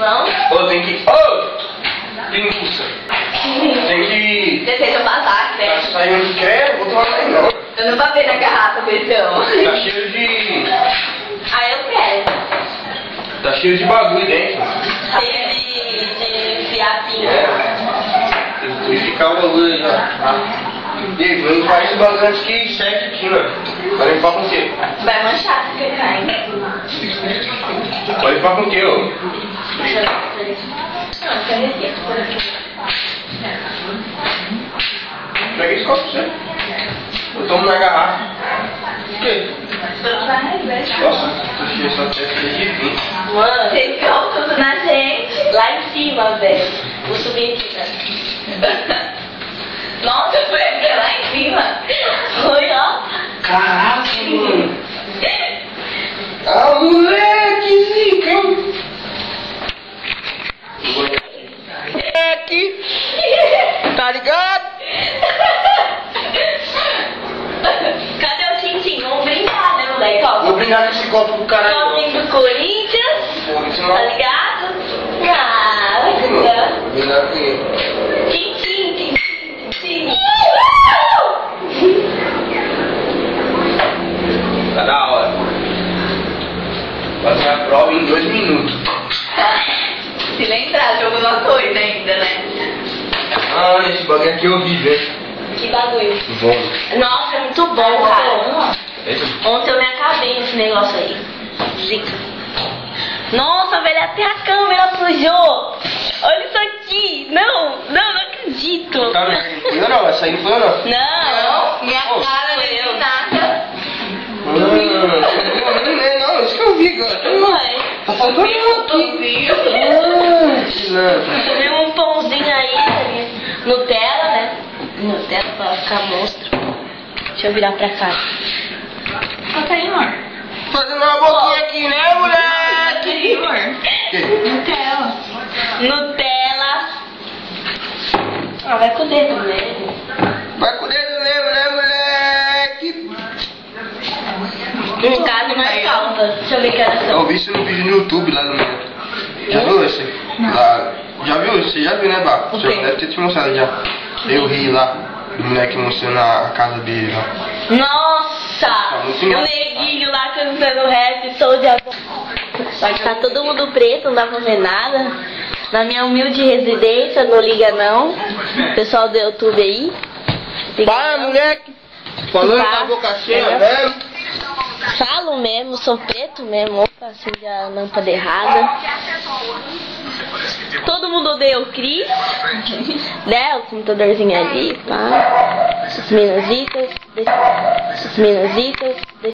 irmão? Ô, tem que... Ô! Pinguça. Tem que... Você fez um bazar, né? Tá saindo de credo, vou tomar mais não. Eu não vou ver na garrafa, beijão. Tá cheio de... Ah, eu quero. Tá cheio de bagulho dentro. Cheio de fiapinho. Tem que ficar o bagulho aí, ó. E aí, vou limpar esse bagulho antes que seque aqui, mano. Vai limpar com o quê? Vai manchar, porque cai. Vai limpar com o quê, ô? Não, quero aqui. Pega esse copo pra você. Eu tomo na garrafa. O quê? Nossa, puxei essa testa de vinho. Mano, vocês ficam tudo na gente. Lá em cima, velho. Vou subir aqui, né? Nossa, foi até lá em cima. Foi, ó. Caraca, mano. Ah, moleque, zica. Moleque. Tá ligado? Cadê o Tintin? Vamos brincar, né, moleque? Ó, Vou brindar com esse copo pro caralho. copinho do Corinthians. Tá ligado? Ah, vai Vou cuidar. brindar com ele. Tintin. Tá da hora. Fazer a prova em 2 minutos. Se lembrar, jogo uma coisa ainda, né? Ah, esse bagulho aqui eu vi, velho. Que bagulho. Bom. Nossa, é muito bom, cara. Ontem eu me acabei nesse negócio aí. Zica. Nossa, velho, até a câmera sujou. Olha isso aqui. Não acredito. Tá, não foi eu não, essa aí não foi eu não. Não, minha Oh, cara não é nada. Não, isso que eu vi, cara. Tá faltando aqui. Comi um pãozinho aí, Nutella, né? Nutella pra ficar monstro. Deixa eu virar pra cá. Tá aí, amor. Fazendo uma boquinha aqui, né, moleque? Nutella. Nutella. Ah, vai com o dedo mesmo. Vai com o dedo mesmo, né, moleque? Em casa não é falta. Deixa eu ver que era Eu vi isso no vídeo no YouTube lá no meu. Já viu esse? Lá. Já viu? Você já viu, né, Bá? O Você quê? deve ter te mostrado já. Eu ri lá. O moleque mostrando a casa dele lá. Nossa! muito O massa. neguinho lá cantando rap, sou de agora. Tá todo mundo preto, não dá pra ver nada. Na minha humilde residência, não liga não. Pessoal do YouTube aí. Liga Para, não. moleque! Falando Tá. com a boca cheia, É. velho. Falo mesmo, sou preto mesmo. Opa, acende a lâmpada errada. Todo mundo odeia o Cris. Né? O computadorzinho ali, pá. As minasitas.